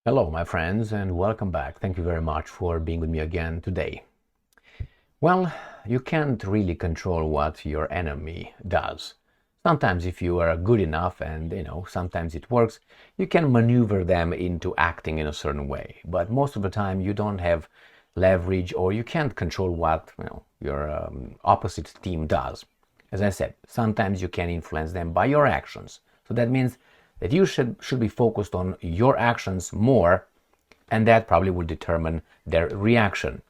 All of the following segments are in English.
Hello, my friends, and welcome back. Thank you very much for being with me again today. Well, you can't really control what your enemy does. Sometimes if you are good enough and, sometimes it works, you can maneuver them into acting in a certain way. But most of the time you don't have leverage or you can't control what, your opposite team does. As I said, sometimes you can influence them by your actions. So that means that you should be focused on your actions more, and that probably will determine their reaction.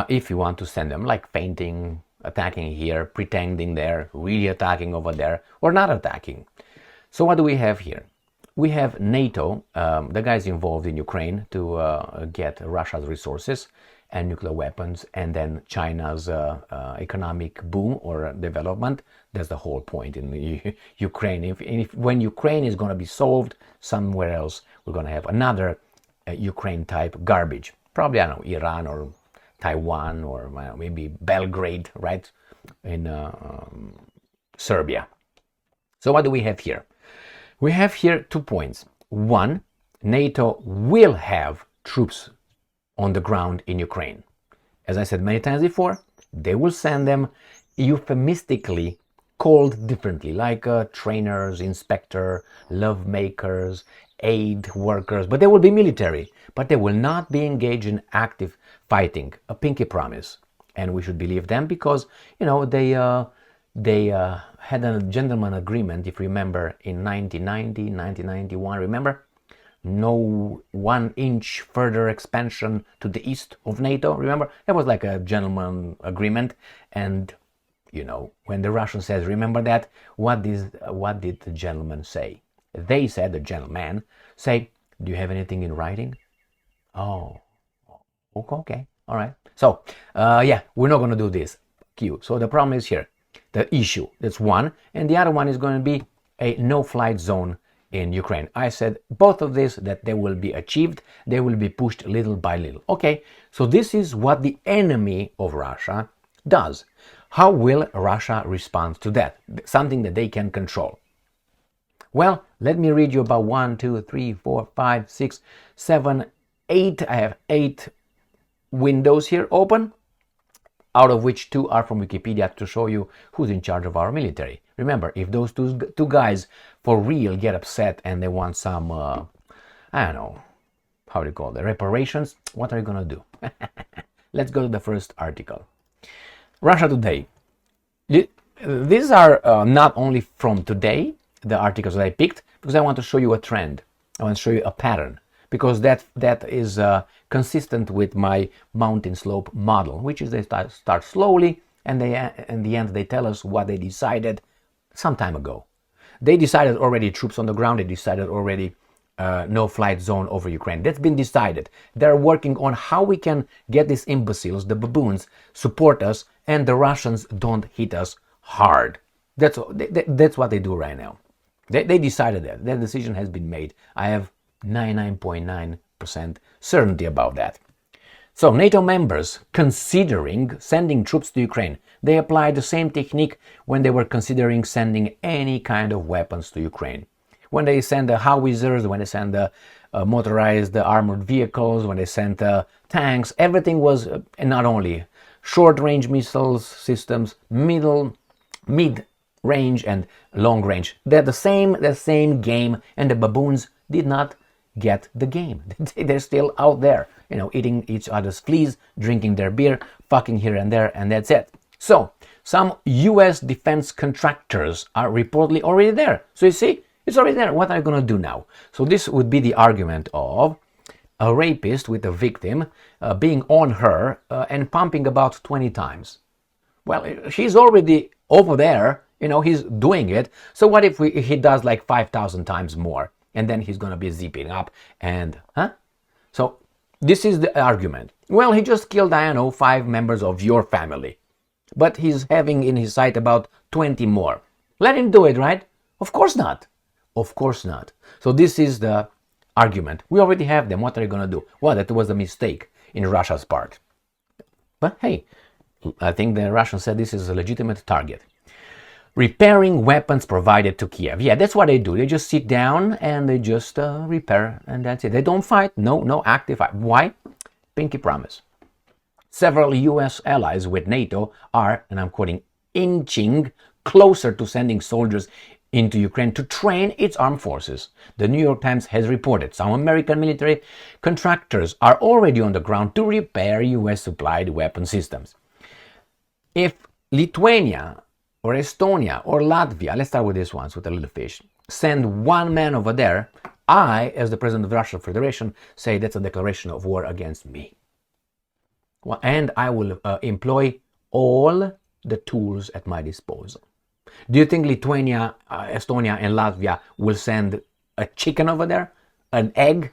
If you want to send them like fainting, attacking here, pretending they're really attacking over there, or not attacking. So what do we have here? We have NATO, the guys involved in Ukraine to get Russia's resources and nuclear weapons, and then China's economic boom or development. That's the whole point in the Ukraine. When Ukraine is going to be solved, somewhere else we're going to have another Ukraine type garbage. Probably, I don't know, Iran or Taiwan or maybe Belgrade, right, in Serbia. So what do we have here? We have here 2 points. One, NATO will have troops on the ground in Ukraine. As I said many times before, they will send them euphemistically called differently, like trainers, inspector, love makers, aid workers, but they will be military, but they will not be engaged in active fighting, a pinky promise. And we should believe them because, they had a gentleman agreement, if you remember, in 1990, 1991, remember? No 1 inch further expansion to the east of NATO, remember? That was like a gentleman agreement. And, when the Russian says, remember that, what did the gentleman say? They said, the gentleman, say, do you have anything in writing? Oh, okay, all right. So, we're not going to do this. Q. So the problem is here, the issue. That's one. And the other one is going to be a no-flight zone in Ukraine. I said both of these, that they will be achieved. They will be pushed little by little. Okay, so this is what the enemy of Russia does. How will Russia respond to that? Something that they can control. Well, let me read you about 1, 2, 3, 4, 5, 6, 7, 8. I have 8 windows here open, out of which 2 are from Wikipedia to show you who's in charge of our military. Remember, if those two guys for real get upset and they want some, I don't know, how do you call it, reparations, what are you going to do? Let's go to the first article. Russia Today. These are not only from today, the articles that I picked, because I want to show you a trend. I want to show you a pattern, because that is consistent with my mountain slope model, which is they start slowly, and in the end they tell us what they decided some time ago. They decided already troops on the ground. They decided already no-flight zone over Ukraine. That's been decided. They're working on how we can get these imbeciles, the baboons, support us, and the Russians don't hit us hard. That's what they do right now. They decided that. That decision has been made. I have 99.9% certainty about that. So NATO members considering sending troops to Ukraine, they applied the same technique when they were considering sending any kind of weapons to Ukraine. When they send the howitzers, when they send the motorized armored vehicles, when they sent tanks, everything was not only short-range missiles systems, mid-range and long-range. They're the same game, and the baboons did not get the game. They're still out there, eating each other's fleas, drinking their beer, fucking here and there, and that's it. So, some US defense contractors are reportedly already there. So you see, it's already there. What are you going to do now? So this would be the argument of a rapist with a victim being on her and pumping about 20 times. Well, she's already over there, he's doing it. So what if he does like 5,000 times more? And then he's going to be zipping up and, So this is the argument. Well, he just killed, 5 members of your family. But he's having in his sight about 20 more. Let him do it, right? Of course not. Of course not. So this is the argument. We already have them. What are you going to do? Well, that was a mistake in Russia's part. But hey, I think the Russians said this is a legitimate target. repairing weapons provided to Kiev. Yeah, that's what they do. They just sit down and they just repair, and that's it. They don't fight. No active fight. Why? Pinky promise. Several US allies with NATO are, and I'm quoting, inching closer to sending soldiers into Ukraine to train its armed forces. The New York Times has reported some American military contractors are already on the ground to repair US supplied weapon systems. If Lithuania or Estonia or Latvia, let's start with these ones with a little fish, send one man over there, I, as the president of the Russian Federation, say that's a declaration of war against me. Well, and I will employ all the tools at my disposal. Do you think Lithuania, Estonia, and Latvia will send a chicken over there? An egg?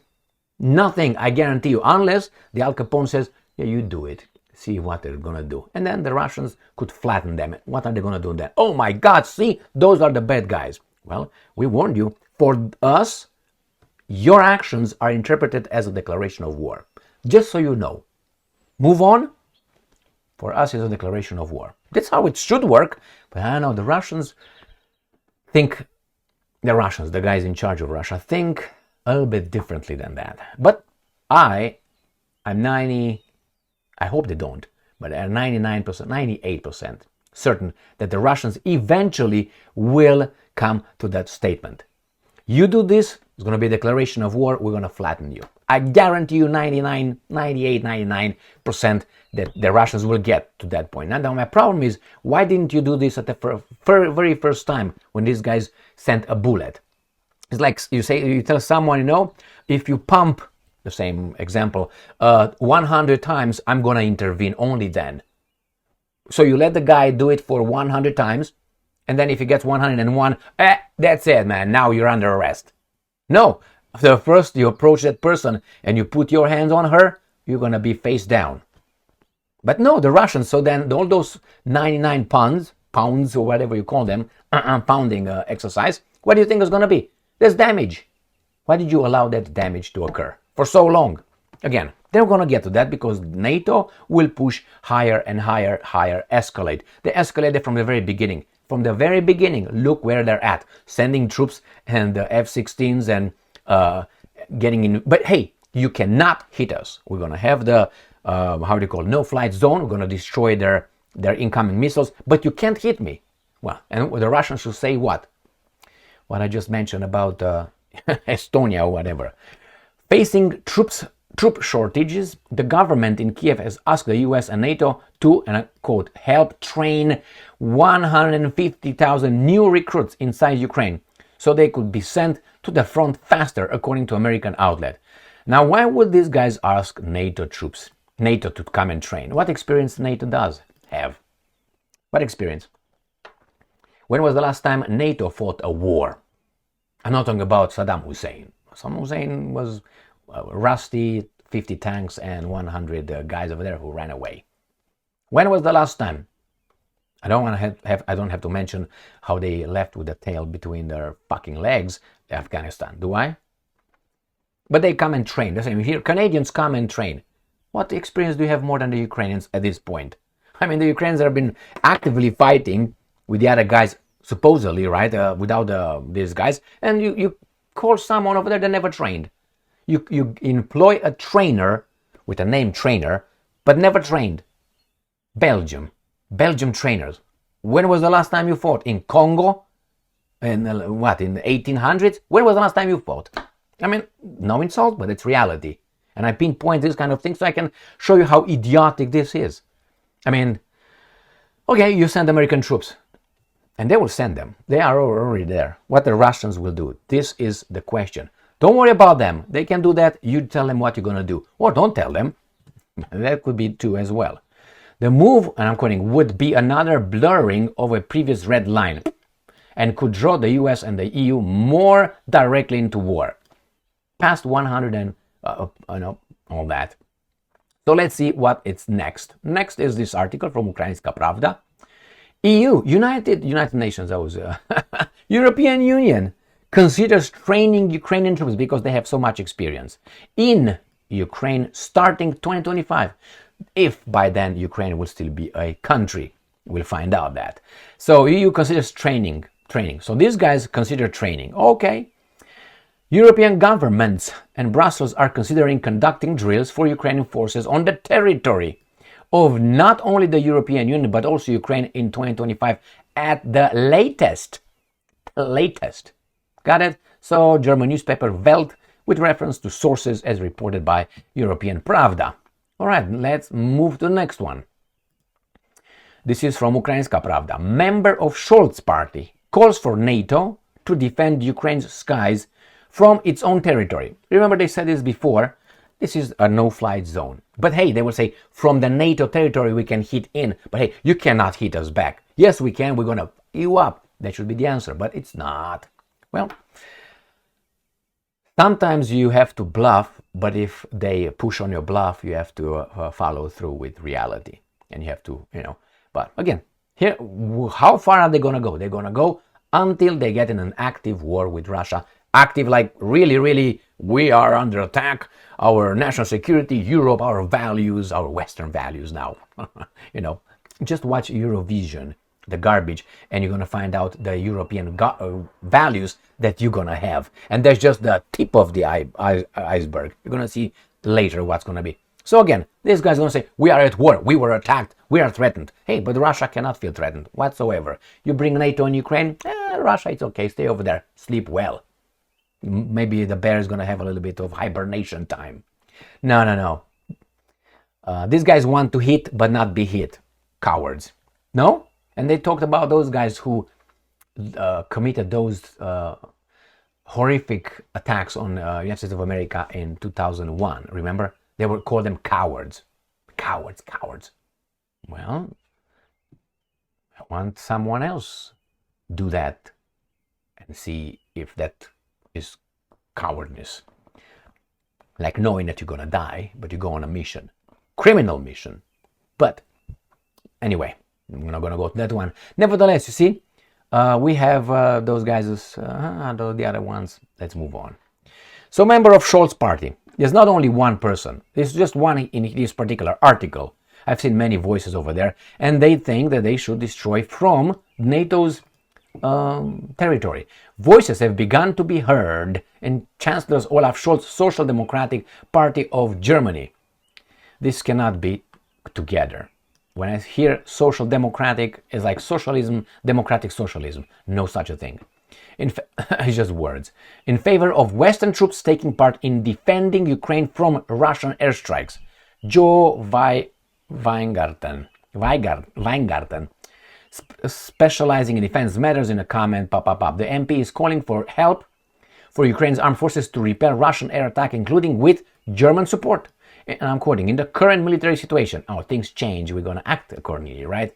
Nothing, I guarantee you, unless the Al Capone says, yeah, you do it. See what they're going to do. And then the Russians could flatten them. What are they going to do then? Oh my God, see, those are the bad guys. Well, we warned you. For us, your actions are interpreted as a declaration of war. Just so you know. Move on. For us, it's a declaration of war. That's how it should work. But I know the Russians think, the guys in charge of Russia, think a little bit differently than that. But I'm 90, I hope they don't, but I'm 99%, 98% certain that the Russians eventually will come to that statement. You do this, it's going to be a declaration of war, we're going to flatten you. I guarantee you 99, 98, 99% that the Russians will get to that point. Now my problem is, why didn't you do this at the very first time when these guys sent a bullet? It's like you tell someone, if you pump, the same example, 100 times, I'm going to intervene only then. So you let the guy do it for 100 times, and then if he gets 101, that's it, man, now you're under arrest. No, the first you approach that person and you put your hands on her, you're going to be face down. But no, the Russians, so then all those 99 pounds or whatever you call them, pounding exercise, what do you think is going to be? There's damage. Why did you allow that damage to occur for so long? Again, they're going to get to that because NATO will push higher and higher, escalate. They escalated from the very beginning. From the very beginning, look where they're at. Sending troops and the F-16s and getting in. But hey, you cannot hit us. We're going to have the, no-flight zone. We're going to destroy their incoming missiles. But you can't hit me. Well, and the Russians should say what? What I just mentioned about Estonia or whatever. Facing troop shortages, the government in Kiev has asked the US and NATO to, and I quote, help train 150,000 new recruits inside Ukraine so they could be sent to the front faster, according to American outlet. Now, why would these guys ask NATO to come and train? What experience NATO does have? What experience? When was the last time NATO fought a war? I'm not talking about Saddam Hussein. Saddam Hussein was rusty, 50 tanks and 100 guys over there who ran away. When was the last time? I don't have to mention how they left with the tail between their fucking legs, Afghanistan, do I? But they come and train. The same here, Canadians come and train. What experience do you have more than the Ukrainians at this point? I mean, the Ukrainians have been actively fighting with the other guys, supposedly, right, without these guys, and you call someone over there that never trained. You employ a trainer with a name trainer, but never trained. Belgium trainers. When was the last time you fought? In Congo? In the 1800s? When was the last time you fought? I mean, no insult, but it's reality. And I pinpoint this kind of thing so I can show you how idiotic this is. I mean, okay, you send American troops. And they will send them. They are already there. What the Russians will do? This is the question. Don't worry about them. They can do that. You tell them what you're going to do. Or don't tell them. That could be too as well. The move, and I'm quoting, would be another blurring of a previous red line and could draw the US and the EU more directly into war. Past 100 and all that. So let's see what it's next. Next is this article from Ukrainska Pravda. EU, United Nations, European Union considers training Ukrainian troops because they have so much experience in Ukraine starting 2025, if by then Ukraine will still be a country. We'll find out that. So EU considers training. So these guys consider training. Okay. European governments and Brussels are considering conducting drills for Ukrainian forces on the territory of not only the European Union but also Ukraine in 2025 at the latest. Got it? So German newspaper Welt with reference to sources as reported by European Pravda. All right, let's move to the next one. This is from Ukrainska Pravda. Member of Scholz party calls for NATO to defend Ukraine's skies from its own territory. Remember they said this before. This is a no-flight zone. But hey, they will say, from the NATO territory we can hit in. But hey, you cannot hit us back. Yes, we can. We're going to you up. That should be the answer. But it's not. Well, sometimes you have to bluff. But if they push on your bluff, you have to follow through with reality. And you have to, But again, here, how far are they going to go? They're going to go until they get in an active war with Russia. Active, like really, we are under attack. Our national security, Europe, our values, our Western values now. Just watch Eurovision, the garbage, and you're going to find out the European values that you're going to have. And that's just the tip of the iceberg. You're going to see later what's going to be. So again, this guy's going to say, we are at war, we were attacked, we are threatened. Hey, but Russia cannot feel threatened whatsoever. You bring NATO in Ukraine, Russia, it's okay, stay over there, sleep well. Maybe the bear is going to have a little bit of hibernation time. No. These guys want to hit but not be hit. Cowards. No? And they talked about those guys who committed those horrific attacks on United States of America in 2001. Remember? They would call them cowards. Cowards. Well, I want someone else do that and see if that is cowardness. Like knowing that you're gonna die, but you go on a mission. Criminal mission. But anyway, I'm not gonna go to that one. Nevertheless, you see, we have those guys, the other ones. Let's move on. So, member of Scholz party. There's not only one person. There's just one in this particular article. I've seen many voices over there, and they think that they should destroy from NATO's territory. Voices have begun to be heard in Chancellor Olaf Scholz's Social Democratic Party of Germany. This cannot be together. When I hear social democratic, it's like socialism, democratic socialism. No such a thing. It's just words. In favor of Western troops taking part in defending Ukraine from Russian airstrikes. Joe Weingarten, specializing in defense matters, in a comment, the MP is calling for help for Ukraine's armed forces to repel Russian air attack, including with German support. And I'm quoting, in the current military situation, things change, we're going to act accordingly, right?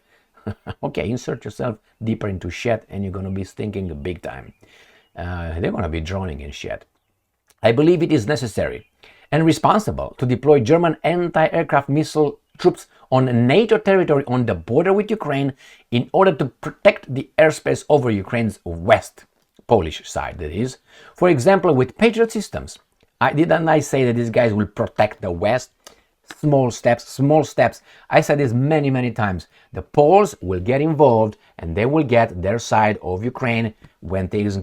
Okay, insert yourself deeper into shit and you're going to be stinking big time. They're going to be drowning in shit. I believe it is necessary and responsible to deploy German anti-aircraft missile troops on NATO territory on the border with Ukraine in order to protect the airspace over Ukraine's west, Polish side that is. For example, with Patriot systems. Didn't I say that these guys will protect the west? Small steps. I said this many times. The Poles will get involved and they will get their side of Ukraine when things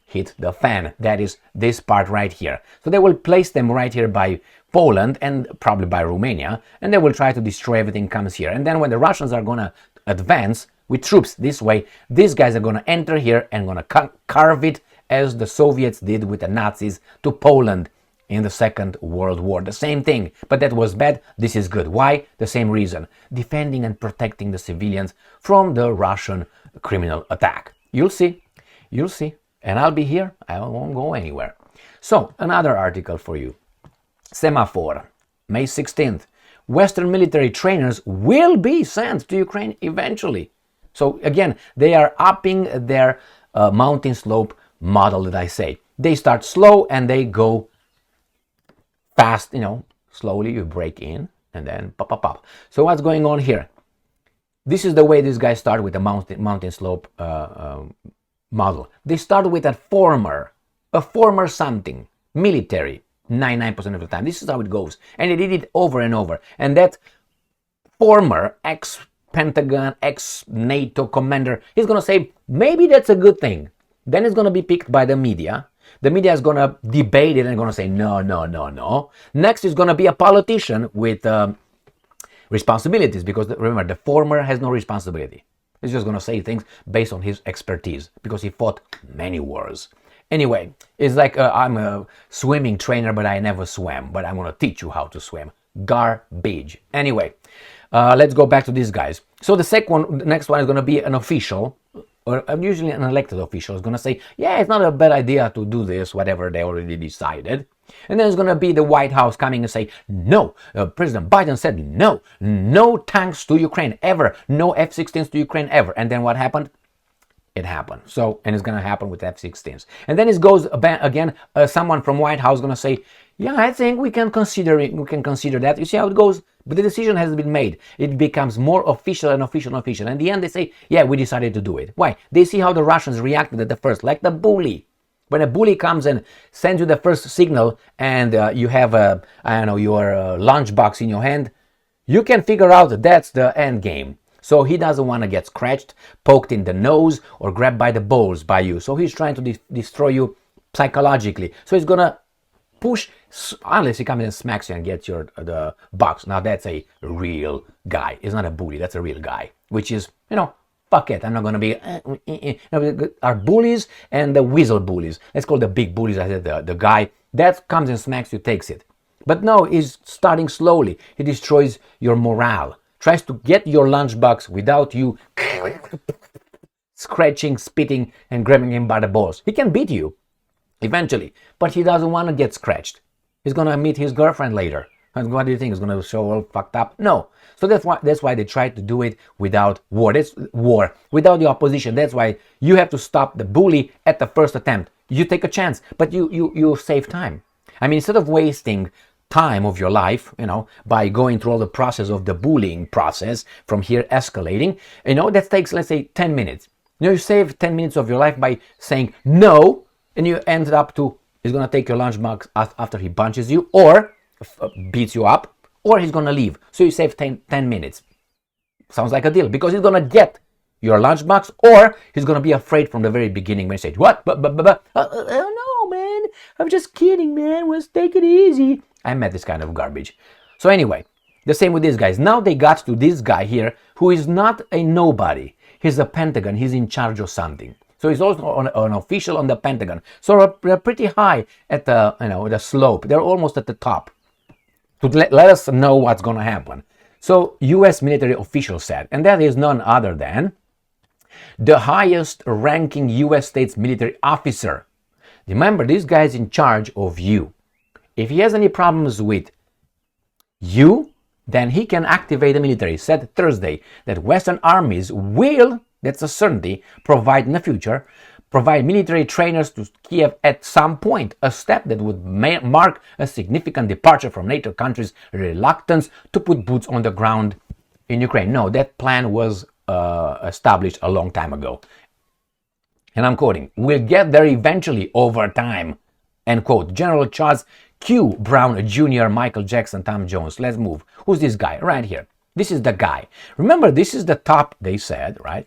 hit the fan. That is this part right here. So they will place them right here by Poland and probably by Romania, and they will try to destroy everything comes here. And then when the Russians are going to advance with troops this way, these guys are going to enter here and going to carve it as the Soviets did with the Nazis to Poland in the Second World War. The same thing, but that was bad. This is good. Why? The same reason. Defending and protecting the civilians from the Russian criminal attack. You'll see. And I'll be here. I won't go anywhere. So, another article for you. Semaphore, May 16th. Western military trainers will be sent to Ukraine eventually. So, again, they are upping their mountain slope model that I say. They start slow and they go fast, slowly you break in and then pop. So what's going on here? This is the way these guys start with the mountain slope model. They start with a former something, military, 99% of the time. This is how it goes. And they did it over and over. And that former ex-Pentagon, ex-NATO commander. He's going to say, maybe that's a good thing. Then it's going to be picked by the media. The media is going to debate it and going to say, no, no, no, no. Next is going to be a politician with responsibilities, because remember, the former has no responsibility. He's just going to say things based on his expertise because he fought many wars. Anyway, it's like I'm a swimming trainer, but I never swam, but I'm going to teach you how to swim. Garbage. Anyway, let's go back to these guys. So the next one is going to be an official, or usually an elected official is going to say, yeah, it's not a bad idea to do this, whatever they already decided. And then it's going to be the White House coming and say, no, President Biden said no, no tanks to Ukraine ever, no F-16s to Ukraine ever. And then what happened? It happened. So, and it's going to happen with F-16s. And then it goes again, someone from White House going to say, yeah, I think we can consider it. We can consider that. You see how it goes? But the decision has been made. It becomes more official and official and official. And in the end, they say, yeah, we decided to do it. Why? They see how the Russians reacted at the first, like the bully. When a bully comes and sends you the first signal and you have, your lunchbox in your hand, you can figure out that's the end game. So he doesn't want to get scratched, poked in the nose, or grabbed by the balls by you. So he's trying to destroy you psychologically. So he's going to push, unless he comes and smacks you and gets the box. Now that's a real guy. It's not a bully, that's a real guy. Which is, fuck it, I'm not going to be... Our bullies and the weasel bullies. Let's call the big bullies, I said, the guy that comes and smacks you, takes it. But no, he's starting slowly. He destroys your morale. Tries to get your lunchbox without you scratching, spitting, and grabbing him by the balls. He can beat you eventually, but he doesn't want to get scratched. He's going to meet his girlfriend later. And what do you think? He's going to show all fucked up? No. So that's why they try to do it without war. That's war, without the opposition. That's why you have to stop the bully at the first attempt. You take a chance, but you save time. I mean, instead of wasting time of your life, by going through all the process of the bullying process from here escalating, that takes, let's say, 10 minutes. You save 10 minutes of your life by saying no, and you end up to, he's going to take your lunchbox after he punches you, or beats you up, or he's going to leave. So you save 10 minutes. Sounds like a deal, because he's going to get your lunchbox, or he's going to be afraid from the very beginning when you say, what? No, man, I'm just kidding, man. Let's take it easy. I met this kind of garbage. So anyway, the same with these guys. Now they got to this guy here who is not a nobody. He's a Pentagon. He's in charge of something. So he's also an official on the Pentagon. So they're pretty high at the slope. They're almost at the top to let us know what's going to happen. So U.S. military official said, and that is none other than the highest ranking U.S. States military officer. Remember, this guy is in charge of you. If he has any problems with you, then he can activate the military. Said Thursday that Western armies will, that's a certainty, provide in the future, provide military trainers to Kiev at some point, a step that would mark a significant departure from NATO countries' reluctance to put boots on the ground in Ukraine. No, that plan was established a long time ago. And I'm quoting, we'll get there eventually over time, end quote. General Charles Q. Brown Jr., Michael Jackson, Tom Jones. Let's move. Who's this guy? Right here. This is the guy. Remember, this is the top, they said, right?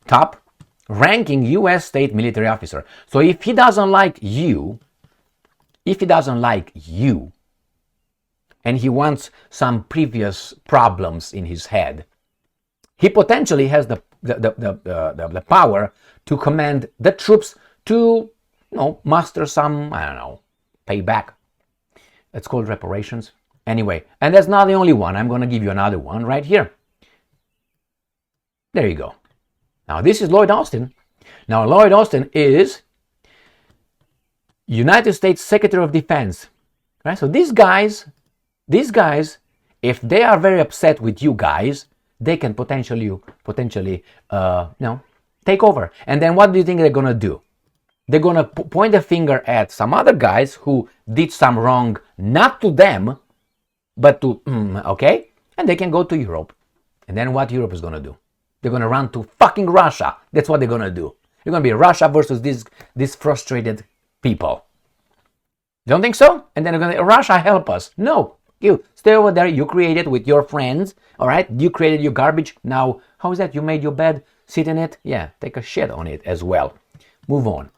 Top ranking U.S. state military officer. So if he doesn't like you, and he wants some previous problems in his head, he potentially has the power to command the troops to, muster some, payback. It's called reparations. Anyway, and that's not the only one. I'm going to give you another one right here. There you go. Now, this is Lloyd Austin. Now, Lloyd Austin is United States Secretary of Defense. Right? So these guys, if they are very upset with you guys, they can potentially take over. And then what do you think they're going to do? They're going to point a finger at some other guys who did some wrong, not to them, but to, okay? And they can go to Europe. And then what Europe is going to do? They're going to run to fucking Russia. That's what they're going to do. They're going to be Russia versus these frustrated people. Don't think so? And then they're going to, Russia, help us. No, you. Stay over there. You created with your friends. All right. You created your garbage. Now, how is that? You made your bed, sit in it. Yeah, take a shit on it as well. Move on.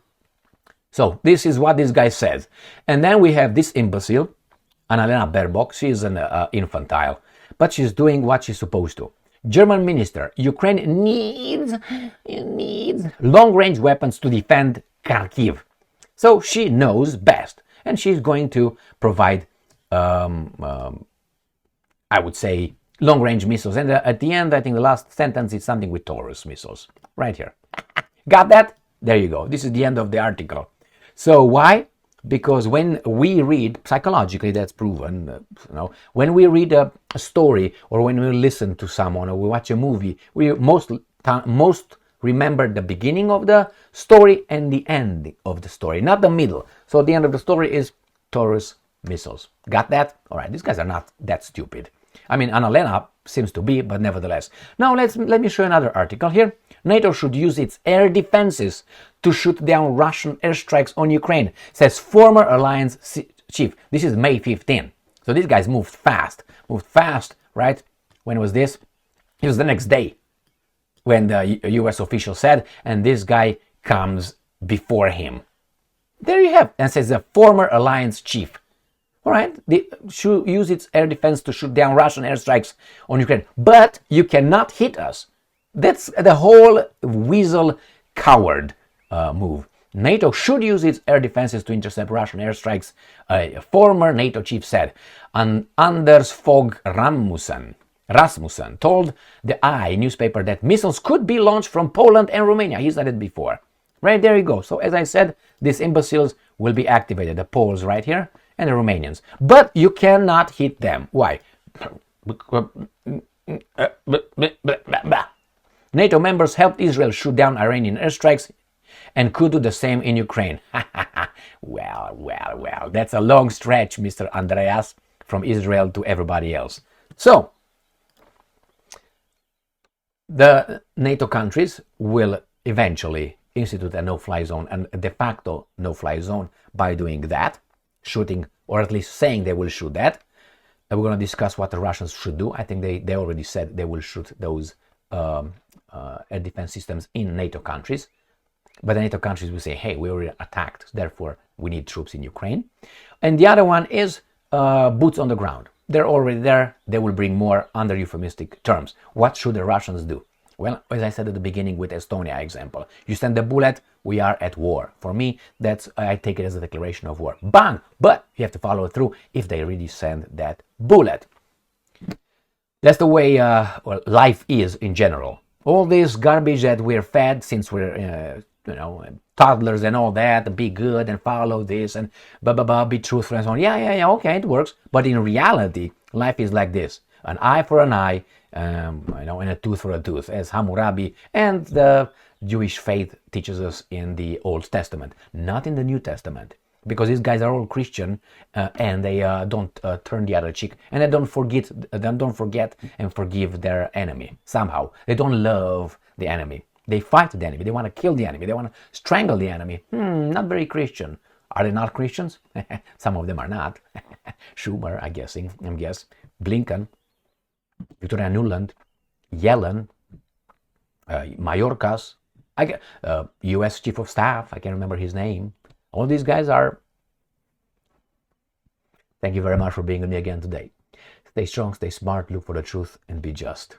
So this is what this guy says. And then we have this imbecile, Annalena Baerbock. She's an infantile, but she's doing what she's supposed to. German minister, Ukraine needs long-range weapons to defend Kharkiv. So she knows best, and she's going to provide, I would say, long-range missiles. And at the end, I think the last sentence is something with Taurus missiles, right here. Got that? There you go. This is the end of the article. So why? Because when we read, psychologically that's proven, when we read a story or when we listen to someone or we watch a movie, we most remember the beginning of the story and the end of the story, not the middle. So the end of the story is Taurus missiles. Got that? All right, these guys are not that stupid. I mean, Annalena seems to be, but nevertheless. Now let me show you another article here. NATO should use its air defenses to shoot down Russian airstrikes on Ukraine, says former alliance chief. This is May 15. So these guys moved fast, right? When was this? It was the next day when the US official said, and this guy comes before him. There you have, and says the former alliance chief. All right, they should use its air defense to shoot down Russian airstrikes on Ukraine, but you cannot hit us. That's the whole weasel coward move. NATO should use its air defenses to intercept Russian airstrikes, a former NATO chief said. And Anders Fogh Rasmussen told the I newspaper that missiles could be launched from Poland and Romania. He said it before. Right, there you go. So as I said, these imbeciles will be activated. The Poles right here and the Romanians. But you cannot hit them. Why? NATO members helped Israel shoot down Iranian airstrikes and could do the same in Ukraine. Well, that's a long stretch, Mr. Andreas, from Israel to everybody else. So, the NATO countries will eventually institute a no-fly zone and a de facto no-fly zone by doing that, shooting, or at least saying they will shoot that. And we're going to discuss what the Russians should do. I think they already said they will shoot those air defense systems in NATO countries. But the NATO countries will say, hey, we already attacked, therefore we need troops in Ukraine. And the other one is boots on the ground. They're already there. They will bring more under euphemistic terms. What should the Russians do? Well, as I said at the beginning with Estonia example, you send a bullet, we are at war. For me, I take it as a declaration of war. Bang! But you have to follow through if they really send that bullet. That's the way life is in general. All this garbage that we're fed since we're toddlers and all that, be good and follow this and be truthful and so on. Yeah, okay, it works. But in reality, life is like this: an eye for an eye, and a tooth for a tooth, as Hammurabi and the Jewish faith teaches us in the Old Testament, not in the New Testament, because these guys are all Christian and they don't turn the other cheek, and they don't forget and forgive their enemy. Somehow they don't love the enemy. They fight the enemy. They want to kill the enemy. They want to strangle the enemy. Not very Christian. Are they not Christians? Some of them are not. Schumer, I guess. Blinken, Victoria Nuland, Yellen, Mayorkas, U.S. Chief of Staff. I can't remember his name. All these guys are. Thank you very much for being with me again today. Stay strong, stay smart, look for the truth, and be just.